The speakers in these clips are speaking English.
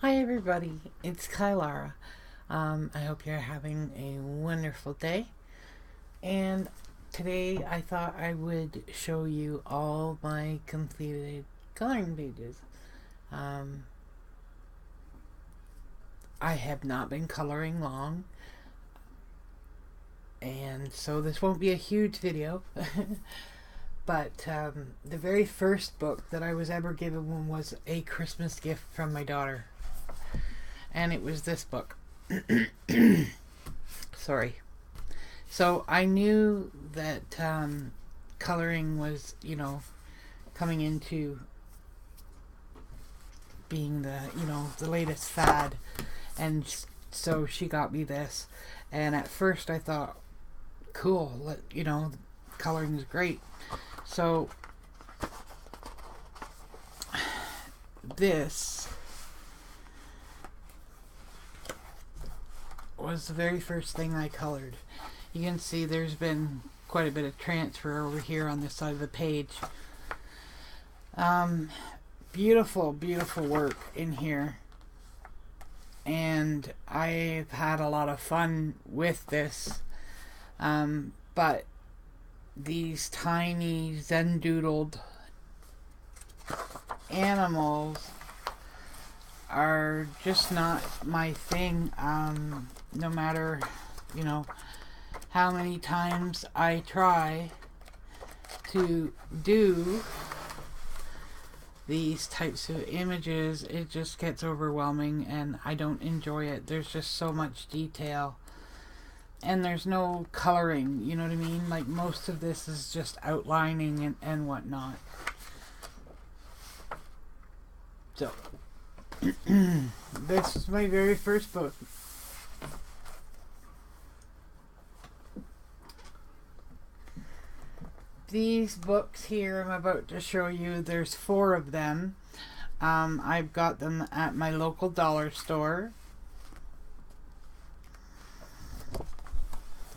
Hi everybody, it's Kylara. I hope you're having a wonderful day. And today I thought I would show you all my completed coloring pages. Um, I have not been coloring long, and so this won't be a huge video. But the very first book that I was ever given was a Christmas gift from my daughter. And it was this book. Sorry. So I knew that coloring was, coming into being the latest fad. And so she got me this. And at first I thought, cool, coloring is great. So this was the very first thing I colored. You can see there's been quite a bit of transfer over here on this side of the page. Beautiful, beautiful work in here. And I've had a lot of fun with this. But these tiny zen-doodled animals are just not my thing. No matter, how many times I try to do these types of images, it just gets overwhelming and I don't enjoy it. There's just so much detail. And there's no coloring, you know what I mean? Like most of this is just outlining and whatnot. So, this is my very first book. These books here I'm about to show you, there's 4 of them. I've got them at my local dollar store.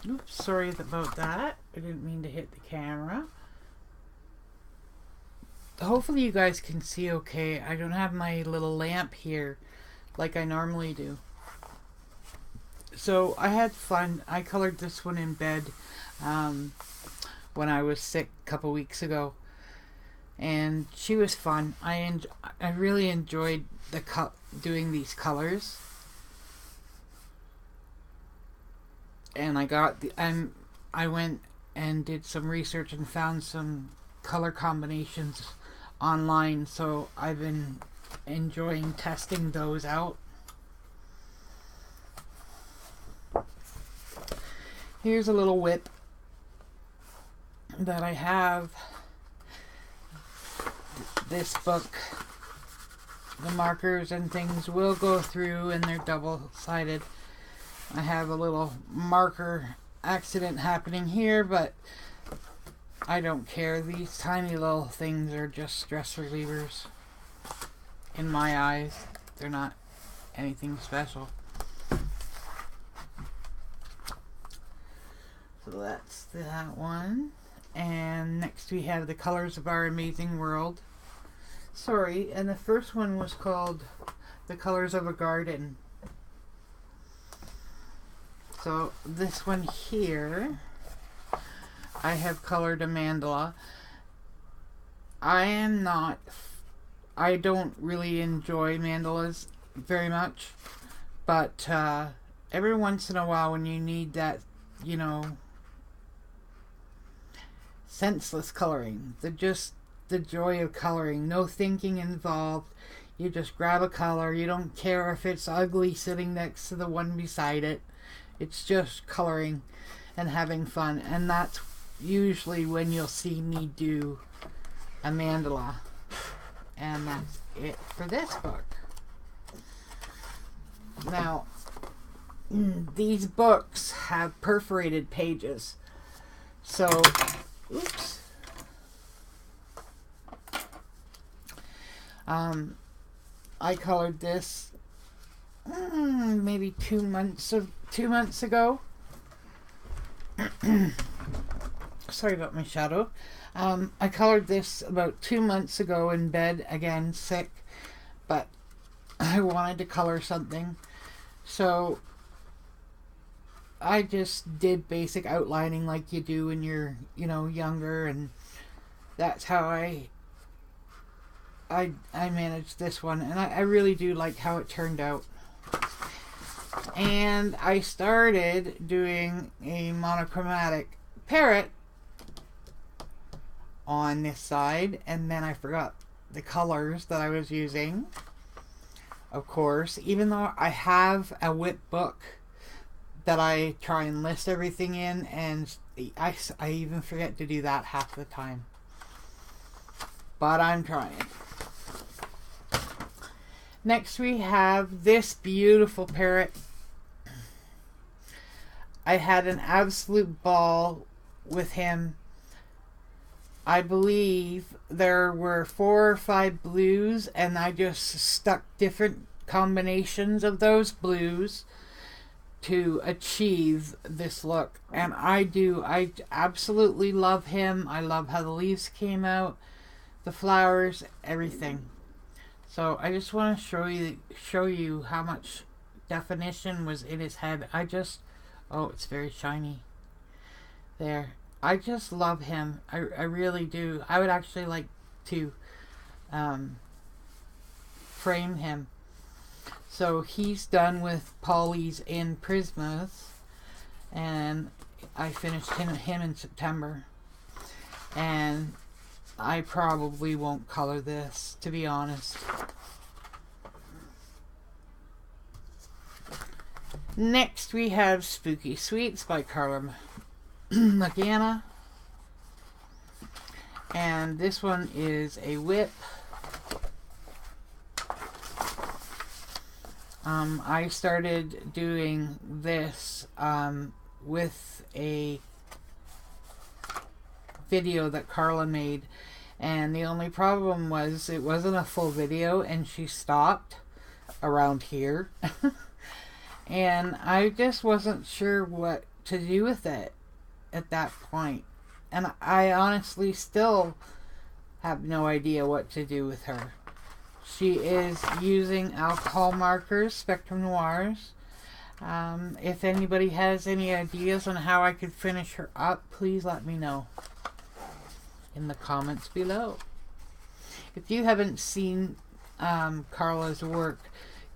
Oops, sorry about that. I didn't mean to hit the camera. Hopefully you guys can see okay. I don't have my little lamp here like I normally do. So I had fun. I colored this one in bed when I was sick a couple weeks ago. And she was fun. I really enjoyed doing these colors. And I went and did some research and found some color combinations online, so I've been enjoying testing those out. Here's a little whip that I have. This book, the markers and things will go through and they're double-sided. I have a little marker accident happening here, but I don't care. These tiny little things are just stress relievers. In my eyes, they're not anything special. So that's that one. And next we have The Colors of Our Amazing World. Sorry, and the first one was called The Colors of a Garden. So this one here, I have colored a mandala. I don't really enjoy mandalas very much, but every once in a while when you need that, senseless coloring, the joy of coloring, no thinking involved. You just grab a color. You don't care if it's ugly sitting next to the one beside it. It's just coloring and having fun, and that's usually when you'll see me do a mandala. And that's it for this book. Now, these books have perforated pages. So, oops. I colored this maybe 2 months ago. Sorry about my shadow. I colored this about 2 months ago in bed, again sick, but I wanted to color something. So I just did basic outlining like you do when you're, younger, and that's how I managed this one, and I really do like how it turned out. And I started doing a monochromatic parrot on this side, and then I forgot the colors that I was using. Of course, even though I have a whip book that I try and list everything in, and I even forget to do that half the time. But I'm trying. Next we have this beautiful parrot. I had an absolute ball with him. I believe there were 4 or 5 blues, and I just stuck different combinations of those blues to achieve this look. And I absolutely love him. I love how the leaves came out, the flowers, everything. So I just want to show you how much definition was in his head. Oh, it's very shiny. There. I just love him. I really do. I would actually like to frame him. So he's done with polys and prismas, and I finished him in September. And I probably won't color this, to be honest. Next we have Spooky Sweets by Carla Magana. And this one is a whip. I started doing this with a video that Carla made, and the only problem was it wasn't a full video, and she stopped around here. And I just wasn't sure what to do with it at that point. And I honestly still have no idea what to do with her. She is using alcohol markers, Spectrum Noirs. If anybody has any ideas on how I could finish her up, please let me know in the comments below. If you haven't seen Carla's work,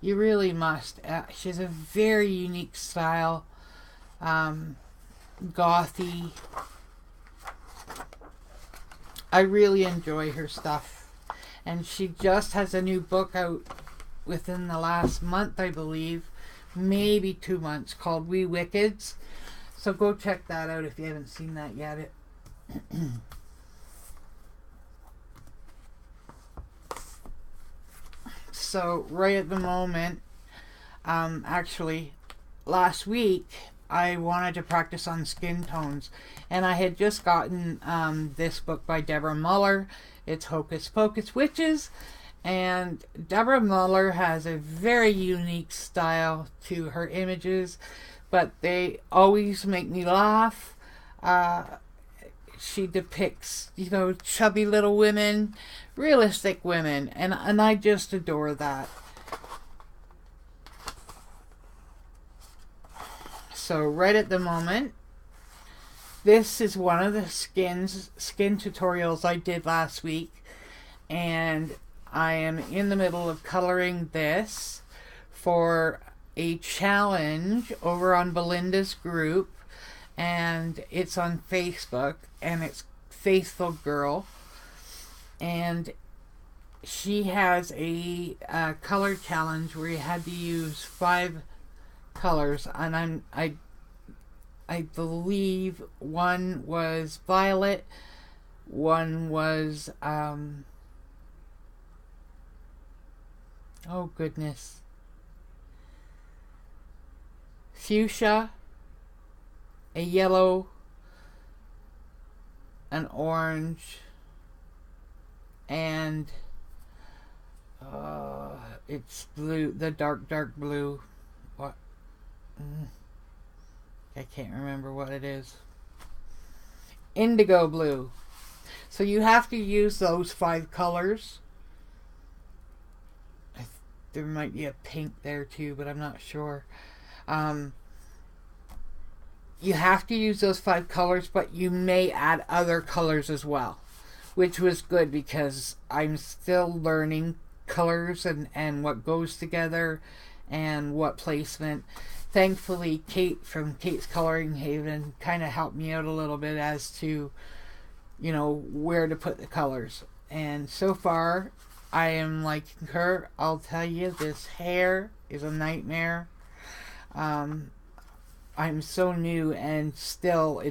you really must. She has a very unique style, gothy. I really enjoy her stuff. And she just has a new book out within the last month, I believe. Maybe 2 months, called We Wickeds. So go check that out if you haven't seen that yet. So right at the moment, actually last week, I wanted to practice on skin tones, and I had just gotten this book by Deborah Muller. It's Hocus Pocus Witches, and Deborah Muller has a very unique style to her images, but they always make me laugh. She depicts, chubby little women, realistic women, and I just adore that. So right at the moment, this is one of the skin tutorials I did last week, and I am in the middle of coloring this for a challenge over on Belinda's group, and it's on Facebook, and it's Faithful Girl, and she has a color challenge where you had to use 5 colors, and I believe one was violet, one was oh goodness, fuchsia, a yellow, an orange, and it's blue, the dark blue. What? I can't remember what it is. Indigo blue. So you have to use those 5 colors. there might be a pink there too, but I'm not sure. You have to use those 5 colors, but you may add other colors as well, which was good because I'm still learning colors and what goes together and what placement. Thankfully, Kate from Kate's Coloring Haven kind of helped me out a little bit as to, you know, where to put the colors. And so far, I am liking her. I'll tell you, this hair is a nightmare. I'm so new, and still,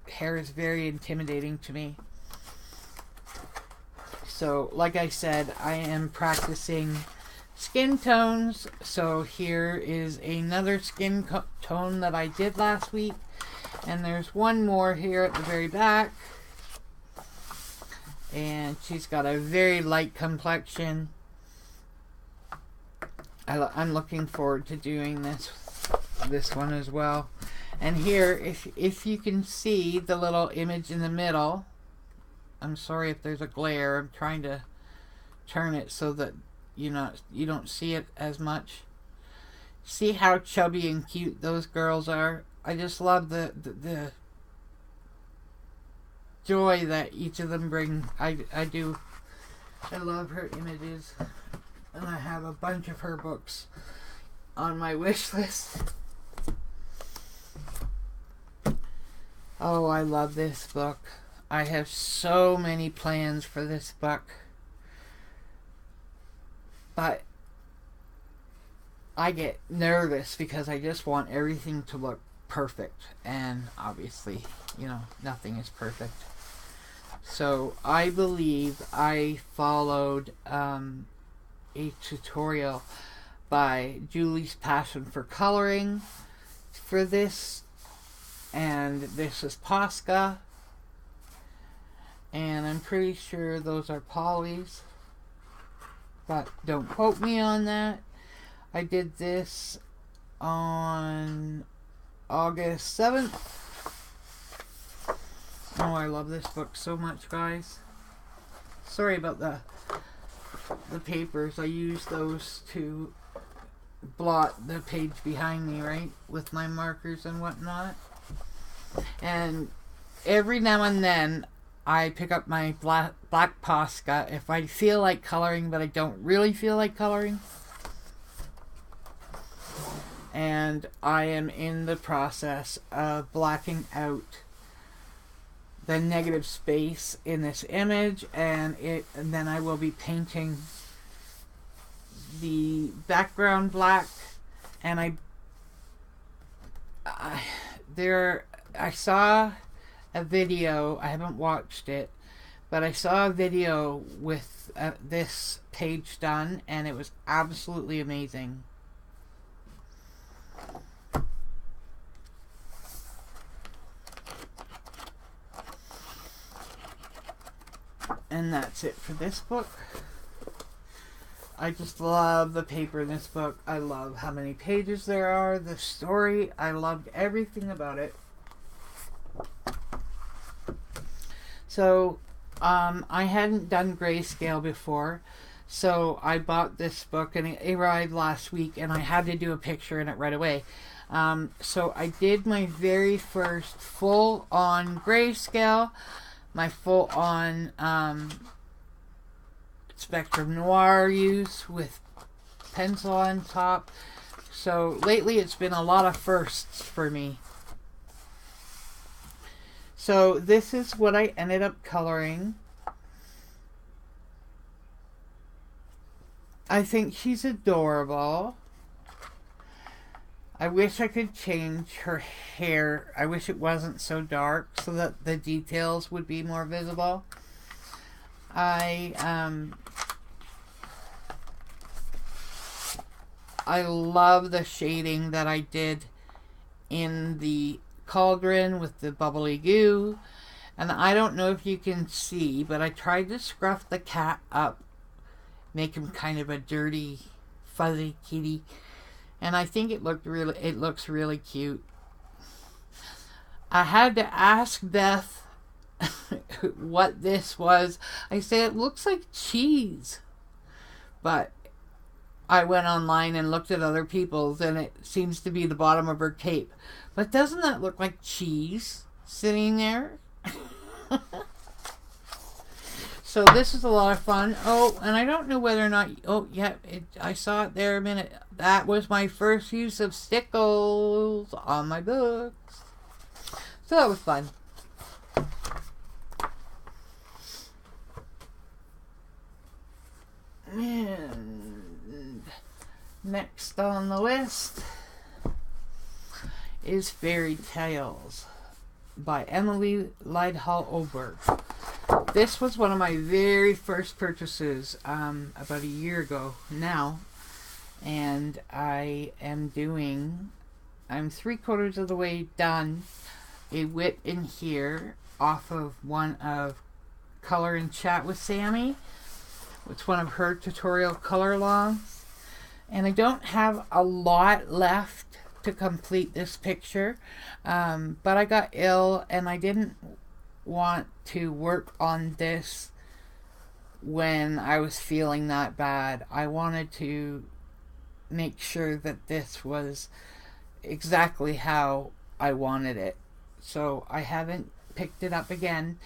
hair is very intimidating to me. So, like I said, I am practicing skin tones. So here is another skin tone that I did last week. And there's one more here at the very back. And she's got a very light complexion. I'm looking forward to doing this one as well. And here, if you can see the little image in the middle, I'm sorry if there's a glare. I'm trying to turn it so that you don't see it as much. See how chubby and cute those girls are? I just love the joy that each of them bring. I do. I love her images, and I have a bunch of her books on my wish list. Oh, I love this book. I have so many plans for this book. But I get nervous because I just want everything to look perfect. And obviously, you know, nothing is perfect. So I believe I followed a tutorial by Julie's Passion for Coloring for this. And this is Posca. And I'm pretty sure those are Polly's. But don't quote me on that. I did this on August 7th. Oh, I love this book so much, guys. Sorry about the papers. I use those to blot the page behind me, right? With my markers and whatnot. And every now and then I pick up my black Posca if I feel like coloring, but I don't really feel like coloring. And I am in the process of blacking out the negative space in this image, and then I will be painting the background black. And I saw a video, I haven't watched it, but I saw a video with this page done, and it was absolutely amazing. And that's it for this book. I just love the paper in this book. I love how many pages there are, the story. I loved everything about it. So, I hadn't done grayscale before, so I bought this book and it arrived last week, and I had to do a picture in it right away. So I did my very first full-on grayscale, my full-on Spectrum Noir use with pencil on top. So lately it's been a lot of firsts for me. So this is what I ended up coloring. I think she's adorable. I wish I could change her hair. I wish it wasn't so dark so that the details would be more visible. I love the shading that I did in the cauldron with the bubbly goo. And I don't know if you can see, but I tried to scruff the cat up, make him kind of a dirty, fuzzy kitty. And I think it looks really cute. I had to ask Beth what this was. I said, it looks like cheese. But I went online and looked at other people's, and it seems to be the bottom of her cape. But doesn't that look like cheese sitting there? So this is a lot of fun. Oh, and I don't know whether or not... Oh, yeah, I saw it there a minute. That was my first use of stickles on my books. So that was fun. And next on the list is Fairy Tales by Emily Lydhall Oberg. This was one of my very first purchases about a year ago now, and I'm 3/4 of the way done a whip in here off of one of Color and Chat with Sammy. It's one of her tutorial color alongs, and I don't have a lot left to complete this picture, but I got ill and I didn't want to work on this when I was feeling that bad. I wanted to make sure that this was exactly how I wanted it. So I haven't picked it up again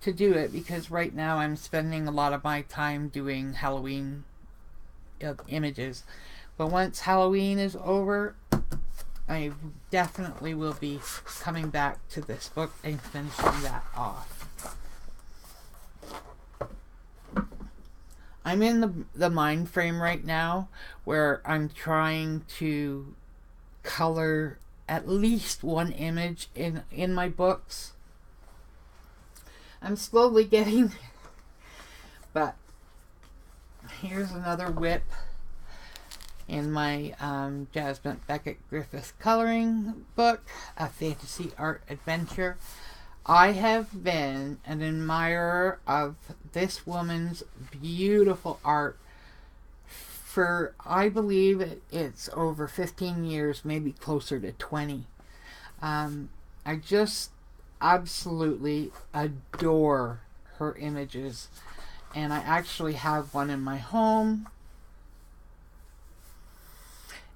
to do it because right now I'm spending a lot of my time doing Halloween images. But once Halloween is over, I definitely will be coming back to this book and finishing that off. I'm in the mind frame right now where I'm trying to color at least one image in my books. I'm slowly getting there. But here's another whip in my Jasmine Beckett Griffith coloring book, A Fantasy Art Adventure. I have been an admirer of this woman's beautiful art for, I believe it's over 15 years, maybe closer to 20. I just absolutely adore her images, and I actually have one in my home.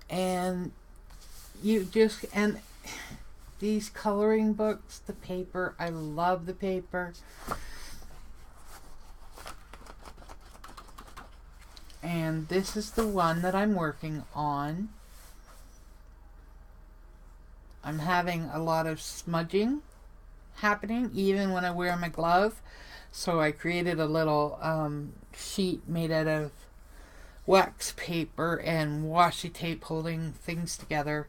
And and these coloring books, the paper, I love the paper. And this is the one that I'm working on. I'm having a lot of smudging happening even when I wear my glove. So I created a little sheet made out of wax paper and washi tape holding things together.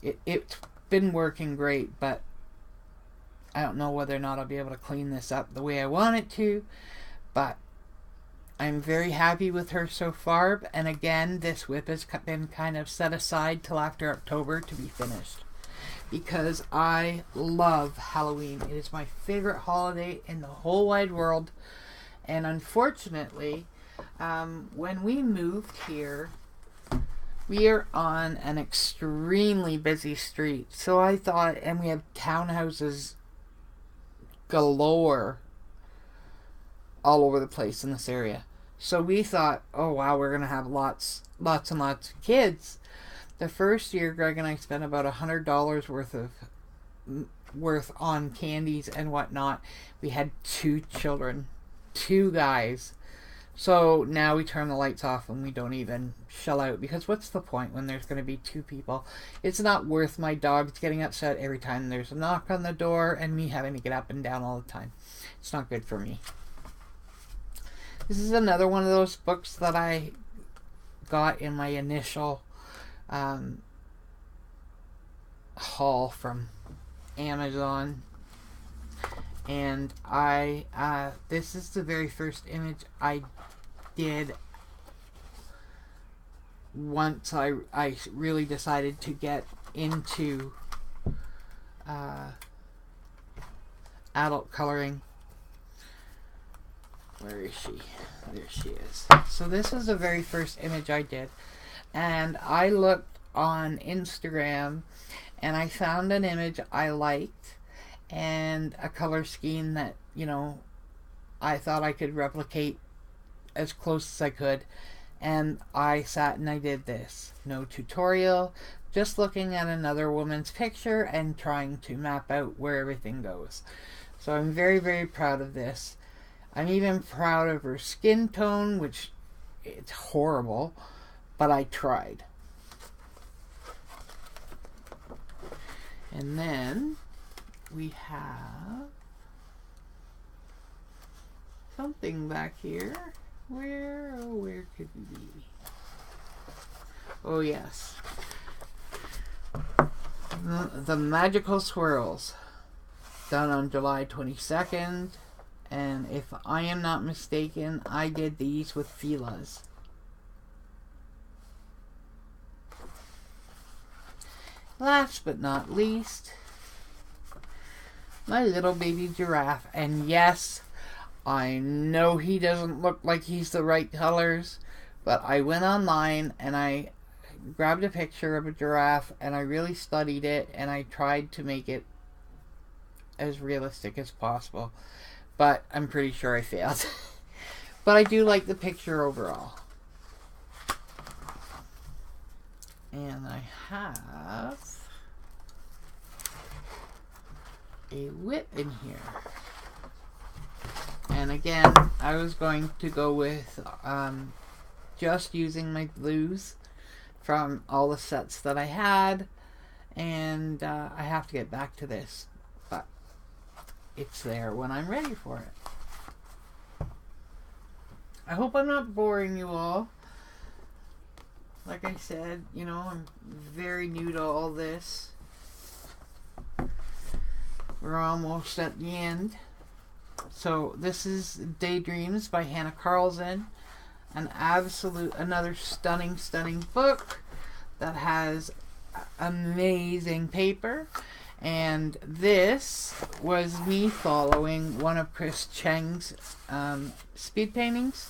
It's been working great, but I don't know whether or not I'll be able to clean this up the way I want it to, but I'm very happy with her so far. And again, this whip has been kind of set aside till after October to be finished because I love Halloween. It is my favorite holiday in the whole wide world. And unfortunately, when we moved here, we are on an extremely busy street. So I thought, and we have townhouses galore all over the place in this area. So we thought, oh wow, we're going to have lots and lots of kids. The first year, Greg and I spent about $100 worth on candies and whatnot. We had 2 children, 2 guys. So now we turn the lights off and we don't even shell out, because what's the point when there's going to be 2 people? It's not worth my dogs getting upset every time there's a knock on the door and me having to get up and down all the time. It's not good for me. This is another one of those books that I got in my initial haul from Amazon. And this is the very first image I did once I really decided to get into adult coloring. Where is she? There she is. So this is the very first image I did, and I looked on Instagram and I found an image I liked and a color scheme that, you know, I thought I could replicate as close as I could, and I sat and I did this. No tutorial, just looking at another woman's picture and trying to map out where everything goes. So I'm very, very proud of this. I'm even proud of her skin tone, which it's horrible, but I tried. And then we have something back here. Where could we be? Oh yes. The Magical Swirls. Done on July 22nd. And if I am not mistaken, I did these with Fila's. Last but not least, my little baby giraffe. And yes, I know he doesn't look like he's the right colors, but I went online and I grabbed a picture of a giraffe and I really studied it and I tried to make it as realistic as possible. But I'm pretty sure I failed. But I do like the picture overall. And I have a whip in here. And again, I was going to go with just using my blues from all the sets that I had. And I have to get back to this. But it's there when I'm ready for it. I hope I'm not boring you all. Like I said, you know, I'm very new to all this. We're almost at the end. So this is Daydreams by Hannah Carlson. Another stunning book that has amazing paper. And this was me following one of Chris Cheng's speed paintings.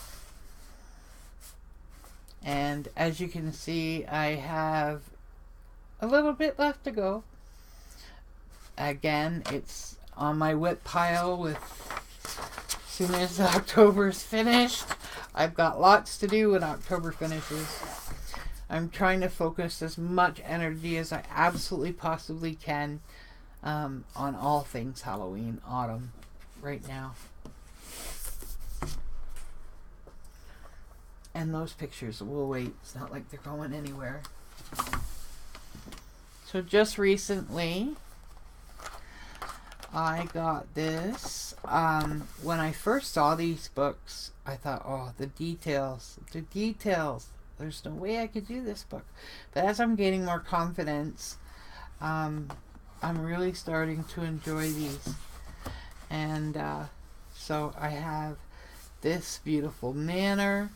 And as you can see, I have a little bit left to go. Again, it's on my whip pile with as soon as October's finished. I've got lots to do when October finishes. I'm trying to focus as much energy as I absolutely possibly can on all things Halloween, autumn, right now. And those pictures will wait. It's not like they're going anywhere. So just recently, I got this. When I first saw these books, I thought, oh, the details. There's no way I could do this book. But as I'm gaining more confidence, I'm really starting to enjoy these. And so I have this beautiful manor.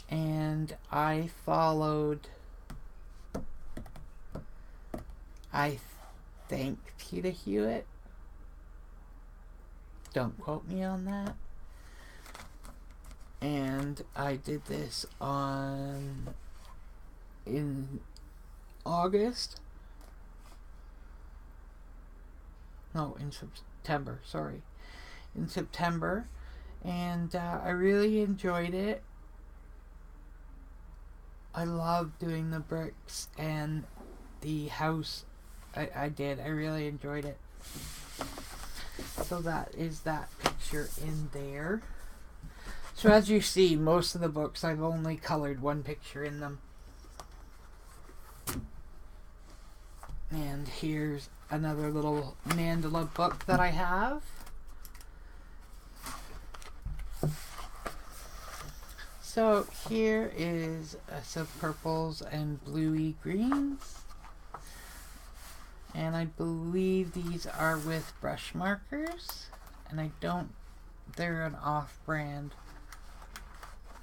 And I followed, I think, Peter Hewitt. Don't quote me on that. And I did this in August. No, in September, sorry. In September. And I really enjoyed it. I love doing the bricks and the house. I did. I really enjoyed it. So that is that picture in there. So as you see, most of the books I've only colored one picture in them. And here's another little mandala book that I have. So here is some purples and bluey greens. And I believe these are with brush markers. And they're an off-brand.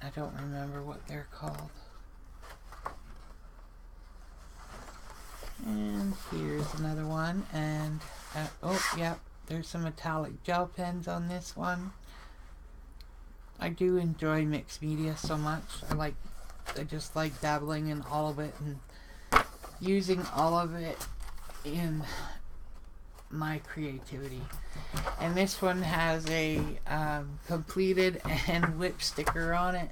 I don't remember what they're called. And here's another one. And, there's some metallic gel pens on this one. I do enjoy mixed media so much. I just like dabbling in all of it and using all of it in my creativity. And this one has a completed and whip sticker on it.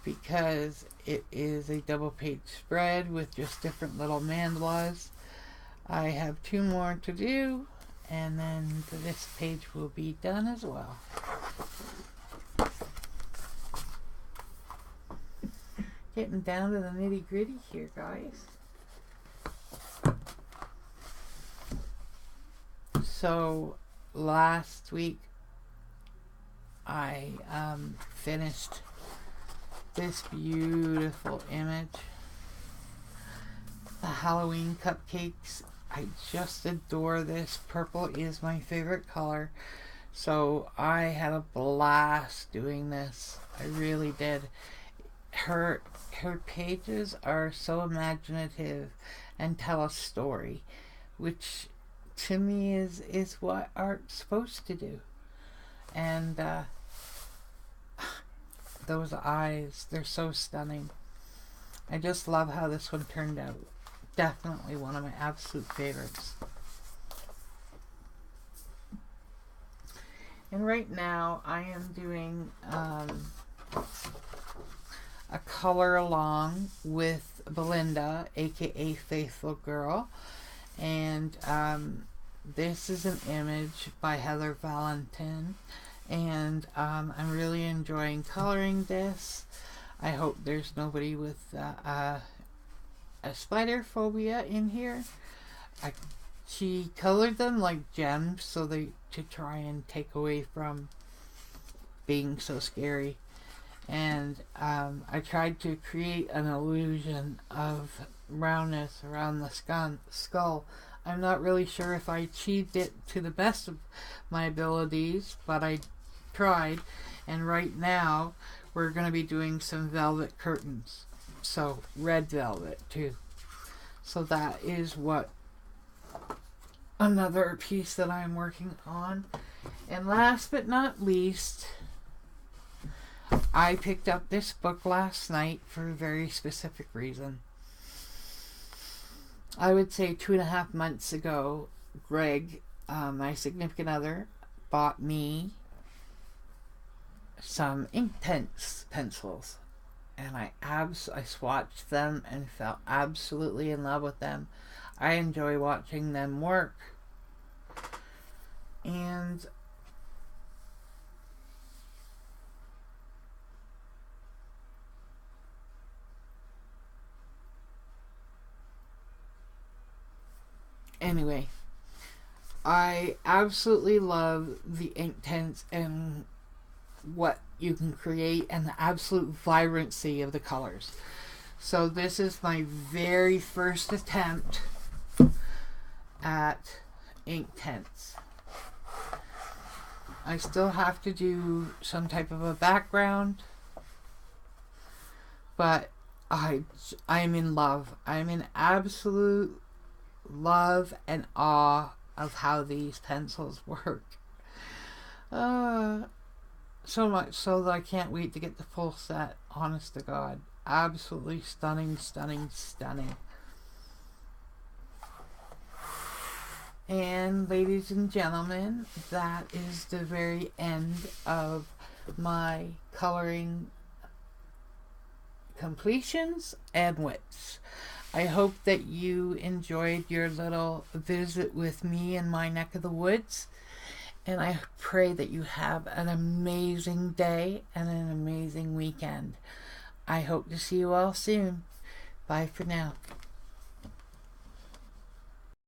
because it is a double page spread with just different little mandalas. I have 2 more to do, and then this page will be done as well. Getting down to the nitty gritty here, guys. So last week I finished this beautiful image, the Halloween cupcakes. I just adore this. Purple is my favorite color, so I had a blast doing this. I really did. Her pages are so imaginative and tell a story, which to me is what art's supposed to do. And those eyes, they're so stunning. I just love how this one turned out. Definitely one of my absolute favorites. And right now I am doing a color along with Belinda, aka Faithful Girl, and this is an image by Heather Valentin, and I'm really enjoying coloring this. I hope there's nobody with a spider phobia in here. She colored them like gems so to try and take away from being so scary. And I tried to create an illusion of roundness around the skull. I'm not really sure if I achieved it to the best of my abilities, but I tried. And right now we're going to be doing some velvet curtains. So red velvet too. So that is what another piece that I'm working on. And last but not least, I picked up this book last night for a very specific reason. I would say 2.5 months ago, Greg, my significant other, bought me some Inktense pencils. And I swatched them and fell absolutely in love with them. I enjoy watching them work. And anyway, I absolutely love the Inktense and what you can create and the absolute vibrancy of the colors. So this is my very first attempt at Inktense. I still have to do some type of a background, but I am in love. I'm in absolute love and awe of how these pencils work. So much so that I can't wait to get the full set. Honest to God. Absolutely stunning, stunning, stunning. And ladies and gentlemen, that is the very end of my coloring completions and whips. I hope that you enjoyed your little visit with me in my neck of the woods. And I pray that you have an amazing day and an amazing weekend. I hope to see you all soon. Bye for now.